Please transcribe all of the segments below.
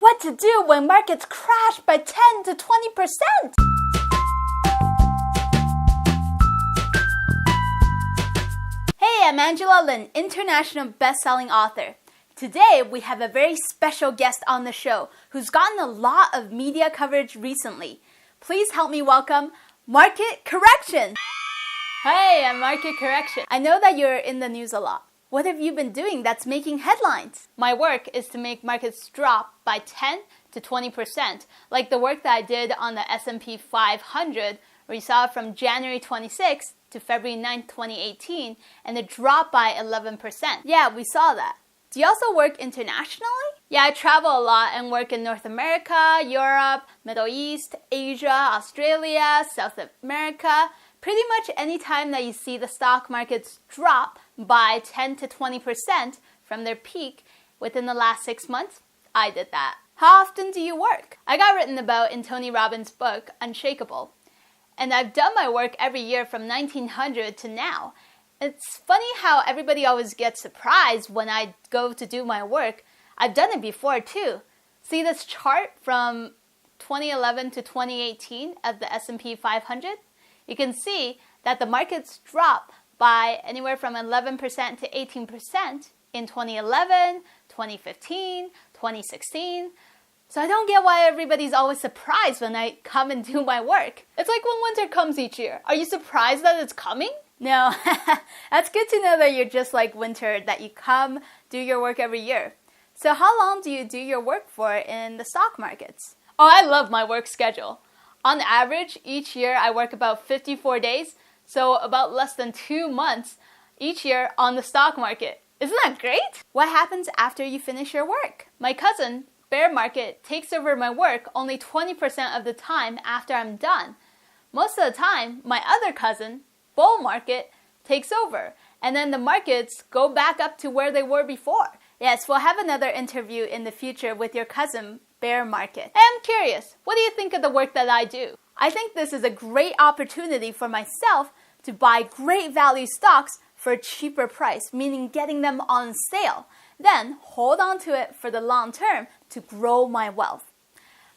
What to do when markets crash by 10 to 20%? Hey, I'm Angela Lin, international best-selling author. Today, we have a very special guest on the show who's gotten a lot of media coverage recently. Please help me welcome Market Correction. Hey, I'm Market Correction. I know that you're in the news a lot. What have you been doing that's making headlines? My work is to make markets drop by 10 to 20%, like the work that I did on the S&P 500, where you saw it from January 26th to February 9th, 2018, and it dropped by 11%. Yeah, we saw that. Do you also work internationally? Yeah, I travel a lot and work in North America, Europe, Middle East, Asia, Australia, South America. Pretty much any time that you see the stock markets drop by 10 to 20% from their peak within the last 6 months, I did that. How often do you work? I got written about in Tony Robbins' book, Unshakable. And I've done my work every year from 1900 to now. It's funny how everybody always gets surprised when I go to do my work. I've done it before too. See this chart from 2011 to 2018 of the S&P 500? You can see that the markets drop by anywhere from 11% to 18% in 2011, 2015, 2016. So I don't get why everybody's always surprised when I come and do my work. It's like when winter comes each year. Are you surprised that it's coming? No, that's good to know that you're just like winter, that you come, do your work every year. So how long do you do your work for in the stock markets? Oh, I love my work schedule. On average, each year I work about 54 days, so about less than 2 months each year on the stock market. Isn't that great? What happens after you finish your work? My cousin, bear market, takes over my work only 20% of the time after I'm done. Most of the time, my other cousin, bull market, takes over, and then the markets go back up to where they were before. Yes, we'll have another interview in the future with your cousin, bear market. Hey, I'm curious, what do you think of the work that I do? I think this is a great opportunity for myself to buy great value stocks for a cheaper price, meaning getting them on sale. Then hold on to it for the long term to grow my wealth.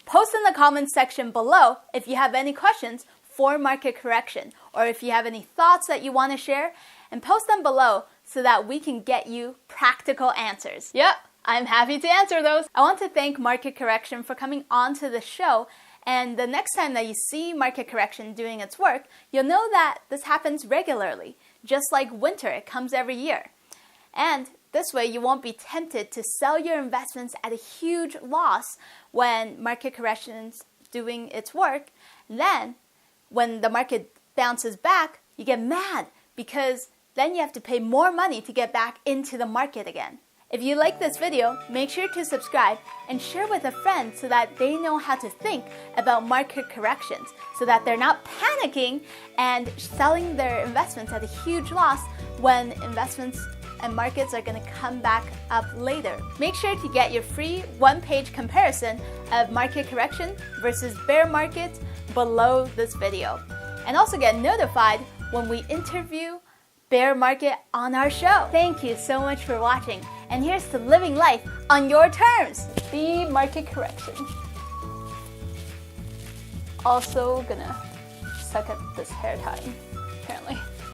Post in the comments section below if you have any questions for Market Correction, or if you have any thoughts that you want to share, and post them below so that we can get you practical answers. Yep, I'm happy to answer those. I want to thank Market Correction for coming on to the show, and the next time that you see Market Correction doing its work, you'll know that this happens regularly. Just like winter, it comes every year. And this way you won't be tempted to sell your investments at a huge loss when Market Correction's doing its work. Then, when the market bounces back, you get mad because then you have to pay more money to get back into the market again. If you like this video, make sure to subscribe and share with a friend so that they know how to think about market corrections, so that they're not panicking and selling their investments at a huge loss when investments and markets are going to come back up later. Make sure to get your free one-page comparison of market correction versus bear market below this video. And also get notified when we interview bear market on our show. Thank you so much for watching. And here's to living life on your terms. Be Market Correction. Also gonna suck at this hair tying, apparently.